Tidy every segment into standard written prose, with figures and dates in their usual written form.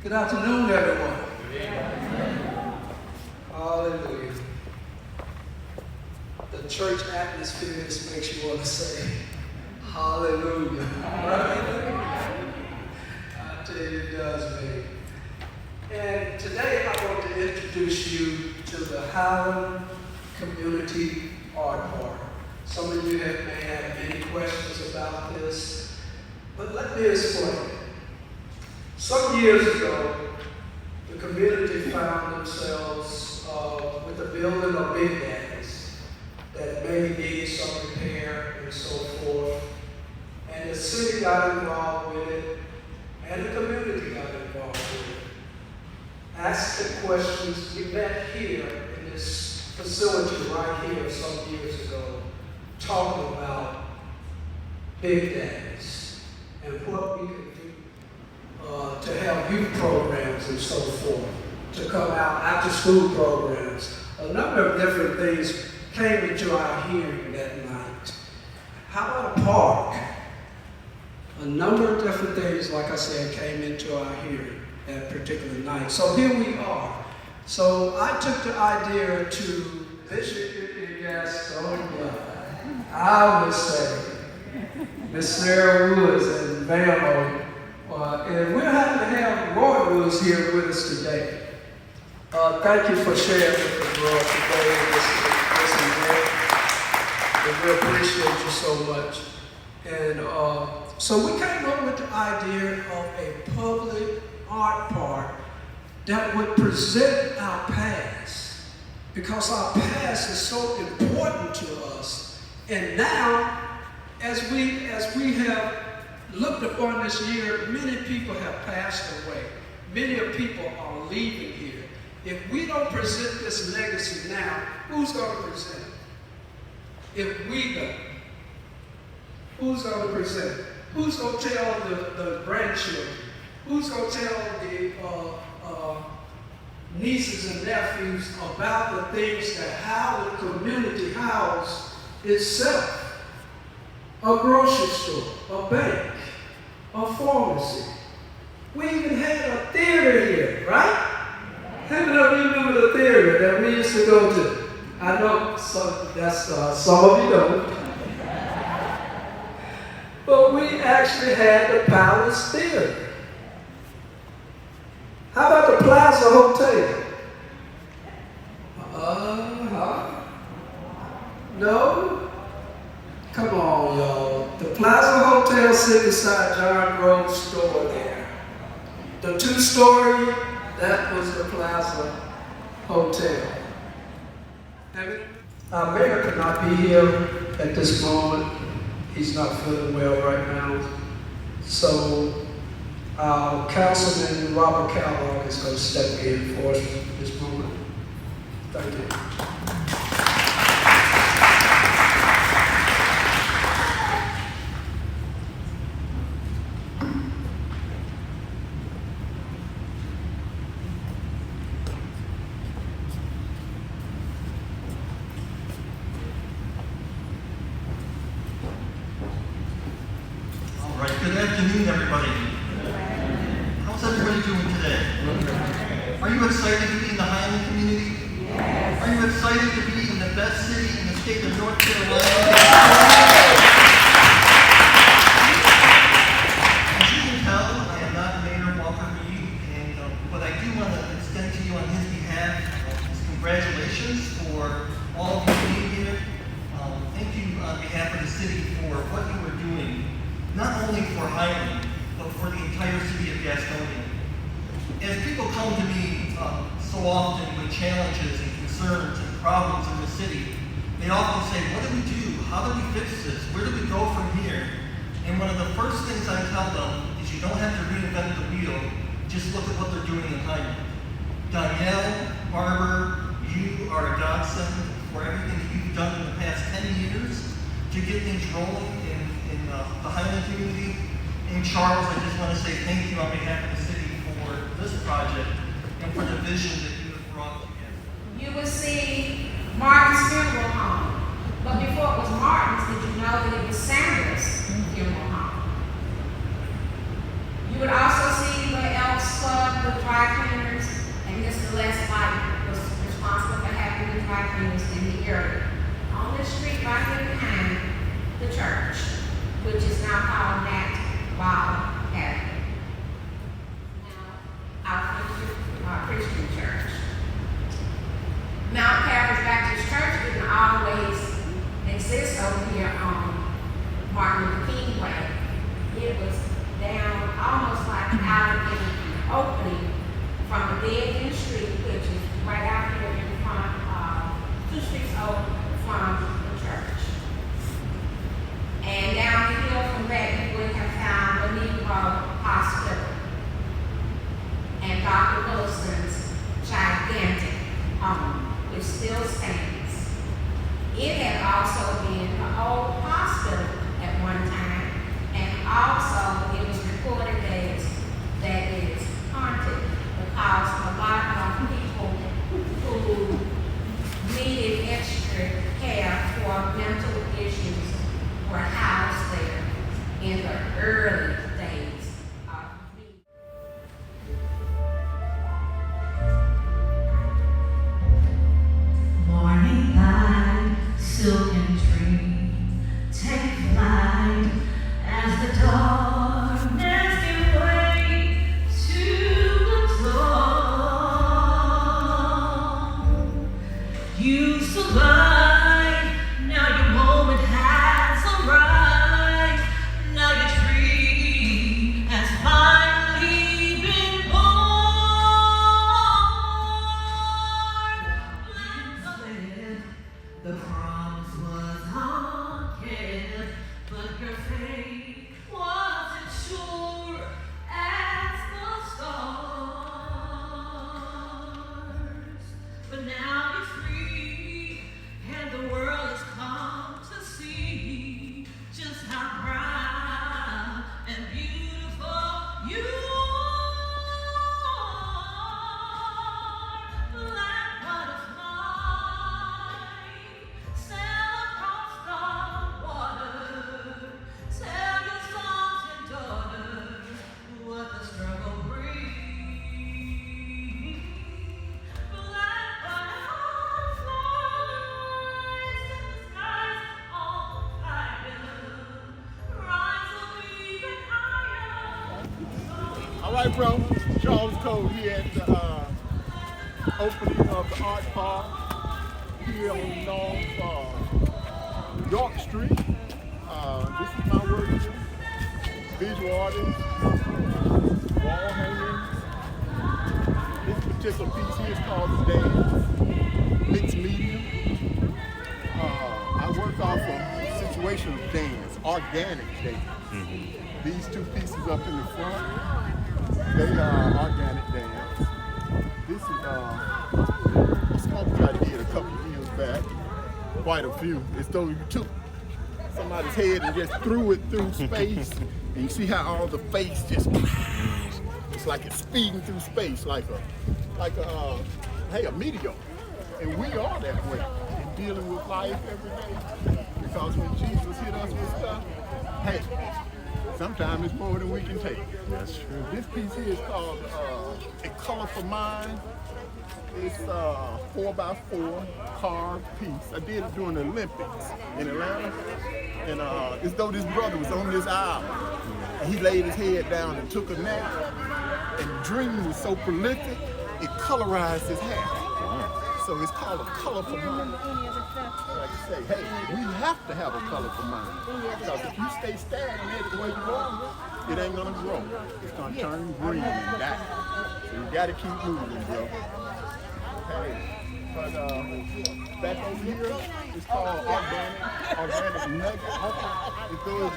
Good afternoon, everyone. Hallelujah. The church atmosphere just makes you want to say, hallelujah. Right? I tell you, it does me. And today I want to introduce you to the Highland Community Art Park. Some of you may have any questions about this, but let me explain. Some years ago, the community found themselves with the building of Big Daddies that maybe needed some repair and so forth. And the city got involved with it, and the community got involved with it. Asked the questions. We met here in this facility right here some years ago, talking about Big Daddies and what we could do to help youth programs and so forth, to come out after school programs. A number of different things came into our hearing that night. How about a park? A number of different things, like I said, came into our hearing that particular night. So here we are. So I took the idea to visit, yes, I would say, Miss Sarah Woods and Unveiling. And we're happy to have Roy Woods here with us today. Thank you for sharing with us, Roy, today this event. And we appreciate you so much. And so we came up with the idea of a public art park that would present our past, because our past is so important to us. And now, as we have looked upon this year, many people have passed away. Many people are leaving here. If we don't present this legacy now, who's going to present it? If we don't, who's going to present it? Who's going to tell the grandchildren? Who's going to tell the nieces and nephews about the things that Highland Community housed itself? A grocery store, a bank, a pharmacy. We even had a theater here, right? How many of you remember the theater that we used to go to? I know some of you don't. But we actually had the Palace Theater. How about the Plaza Hotel? No? Come on, y'all. The Plaza Hotel sits beside John Grove's store there. The 2-story, that was the Plaza Hotel. Our mayor could not be here at this moment. He's not feeling well right now. So our Councilman Robert Kellogg is going to step in for us at this moment. Thank you. Good afternoon, everybody. How's everybody doing today? Are you excited to be in the Highland community? Yes. Are you excited to be in the best city in the state of North Carolina? As you can tell, I am not Mayor Walker Reed, and what I do want to extend to you on his behalf is congratulations for all of you being here. Thank you on behalf of the city for what you are doing, not only for Highland, but for the entire city of Gastonia. As people come to me so often with challenges and concerns and problems in the city, they often say, what do we do? How do we fix this? Where do we go from here? And one of the first things I tell them is you don't have to reinvent the wheel, just look at what they're doing in Highland. Danielle, Barbara, you are a godsend for everything that you've done in the past 10 years to get things rolling in the Highland community. And Charles, I just want to say thank you on behalf of the city for this project and for the vision that you have brought together. You will see Martin's funeral home. But before it was Martin's, did you know that it was Sanders' funeral home? You would also see the Elks Club with and dry cleaners in the area. On the street right here behind the church, which is now called Nat Wild Avenue. Now, our Christian church. Mount Calvary's Baptist Church didn't always exist over here on Martin Luther King Way. It was down almost like out in the opening from the dead end street, which is right out here in front, 2 streets over from the church. And down the hill from that, you would have found the Negro Hospital and Dr. Wilson's gigantic home, which still stands. It had also been an old hospital at one time, and also it was reported that it is haunted because a lot of people who needed extra care for mental issues were housed there in the early days of the morning light, silken dream, take flight as the darkness gives way to the dawn. You survive, now your moment has arrived, now your dream has finally been born. Plans fled, the promise was unkept, but your faith wasn't sure as the stars. But now you're free, and the world has come to see just how proud and beautiful you are. Black butterfly, sail across the water. Tell your sons and daughters what the struggle brings. Black butterflies in the skies on fire. Rise up even higher. All right, bro. Charles Cole here at the opening of the Art Park here on North York Street. This is my work here. Visual artist, wall hanging. This particular piece here is called The Dance, mixed media. I work off a situation of dance, organic dance. These 2 pieces up in the front, they are organic dance. This is a sculpture I did a couple of years back, quite a few. It's though you took somebody's head and just threw it through space, and you see how all the face just, it's like it's speeding through space, like a meteor. And we are that way in dealing with life every day. Because when Jesus hit us with stuff, hey, sometimes it's more than we can take. That's true. This piece here is called A Color for Mine. It's a 4x4 carved piece. I did it during the Olympics in Atlanta. And it's though this brother was on this island. And he laid his head down and took a nap. And the dream was so prolific, it colorized his hair. So it's called A Color for Mine. Like I say, hey, we have to have a color for mine. Because if you stay stagnant the way you are, it ain't gonna grow. It's gonna turn green and die. So you gotta keep moving, bro. Hey, but back over here, it's called organic nugget. It goes a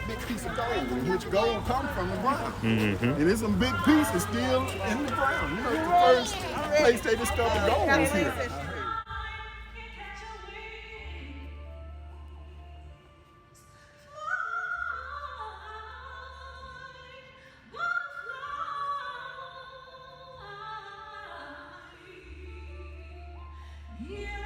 big piece of gold, in which gold comes from the ground. And there's some big pieces still in the ground. You know, it's the first place they discovered gold was here. Yeah.